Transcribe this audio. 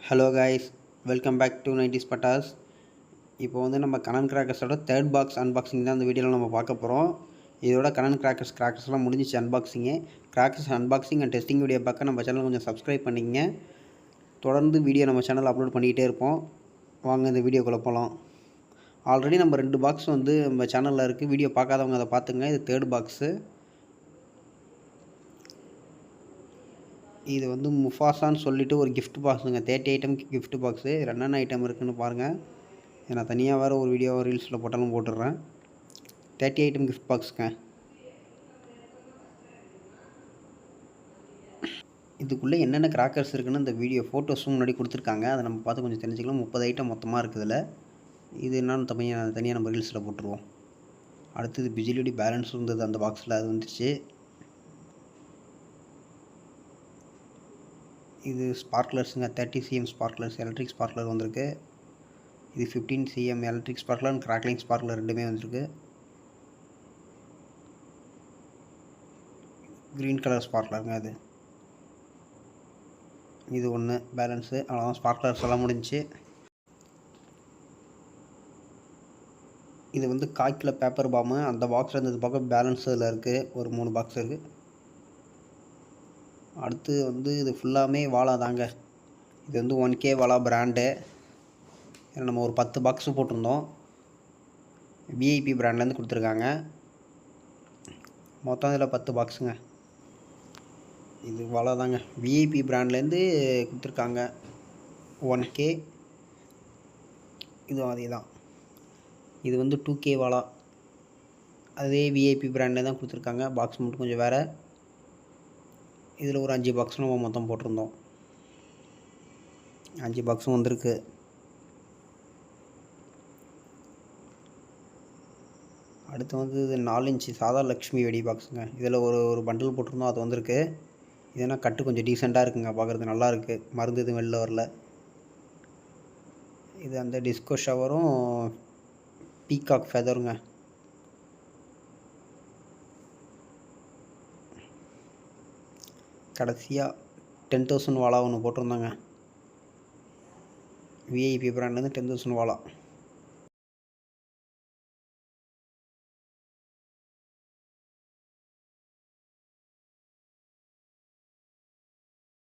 Hello guys, welcome back to 90s பட்டாஸ். இப்போ வந்து நம்ம கனன் கிராக்கர்ஸோட தேர்ட் பாக்ஸ் அன்பாக்சிங் தான் இந்த வீடியோவில் நம்ம பார்க்க போகிறோம். இதோட கனன் கிராக்கர்ஸ்லாம் முடிஞ்சிச்சு unboxing. Crackers unboxing and testing video பார்க்க நம்ம சேனல் கொஞ்சம் சப்ஸ்கிரைப் பண்ணிக்கங்க. தொடர்ந்து வீடியோ நம்ம சேனல் அப்லோட் பண்ணிக்கிட்டே இருப்போம். வாங்க இந்த வீடியோக்குள்ளே போகலாம். ஆல்ரெடி நம்ம 2 பாக்ஸ் வந்து நம்ம சேனலில் இருக்குது. வீடியோ பார்க்காதவங்க அதை பார்த்துங்க. இது தேர்ட் பாக்ஸு. இது வந்து முஃபாசான்னு சொல்லிட்டு ஒரு கிஃப்ட் பாக்ஸுங்க. 30 item gift box. என்னென்ன ஐட்டம் இருக்குதுன்னு பாருங்கள். நான் தனியாக வேறு ஒரு வீடியோ ரீல்ஸில் போட்டாலும் போட்டுடுறேன். 30 ஐட்டம் கிஃப்ட் பாக்ஸுங்க. இதுக்குள்ளே என்னென்ன கிராக்கர்ஸ் இருக்குன்னு இந்த வீடியோ ஃபோட்டோஸும் முன்னாடி கொடுத்துருக்காங்க. அதை நம்ம பார்த்து கொஞ்சம் தெரிஞ்சுக்கலாம். 30 ஐட்டம் மொத்தமாக இருக்குதுல்ல. இது என்னன்னு தனியாக நம்ம ரீல்ஸில் போட்டுருவோம். அடுத்தது பிஜிலியோட பேலன்ஸ் இருந்தது அந்த பாக்ஸில், அது வந்துச்சு. இது ஸ்பார்க்லர்ஸுங்க. 30 cm ஸ்பார்க்லர்ஸ், எலக்ட்ரிக் ஸ்பார்க்லர் வந்திருக்கு. இது 15 cm electric sparkler and crackling sparkler ரெண்டுமே வந்திருக்கு. க்ரீன் கலர் ஸ்பார்க்லருங்க அது. இது ஒன்று பேலன்ஸு. அவ்வளோதான், ஸ்பார்க்லர்ஸ் எல்லாம் முடிஞ்சிச்சு. இது வந்து காய்க்கில் பேப்பர் பாம்பு. அந்த பாக்ஸில் இருந்தது பக்கம் பேலன்ஸ் இதில் இருக்குது. ஒரு 3 பாக்ஸ் இருக்குது. அடுத்து வந்து இது ஃபுல்லாமே வாலா தாங்க. இது வந்து 1K வாலா பிராண்டு. ஏன்னா நம்ம ஒரு 10 பாக்ஸு போட்டிருந்தோம். விஐபி பிராண்ட்லேருந்து கொடுத்துருக்காங்க. மொத்தம் இதில் 10 பாக்ஸுங்க. இது வாலா தாங்க, விஐபி பிராண்ட்லேருந்து கொடுத்துருக்காங்க. 1K. இதுவும் அதே தான். இது வந்து 2K வாலா. அதே விஐபி பிராண்ட்லேயே தான் கொடுத்துருக்காங்க. பாக்ஸ் மட்டும் கொஞ்சம் வேறு. இதில் ஒரு 5 பாக்ஸ் நம்ம மொத்தம் போட்டிருந்தோம். 5 பாக்ஸும் வந்திருக்கு. அடுத்து வந்து இது 4 இன்ச்சு சாதா லக்ஷ்மி வெடி பாக்ஸுங்க. இதில் ஒரு பண்டில் போட்டிருந்தோம், அது வந்திருக்கு. இதனால் கட்டு கொஞ்சம் டீசெண்டாக இருக்குங்க, பார்க்குறது நல்லா இருக்குது. மருந்து எதுவும் வெளில வரல. இது அந்த டிஸ்கோ ஷவரும் பீகாக் ஃபெதருங்க. கடைசியாக 10,000 வாலா ஒன்று போட்டிருந்தாங்க. விஐபி பிராண்ட்லேருந்து 10,000 வாலா.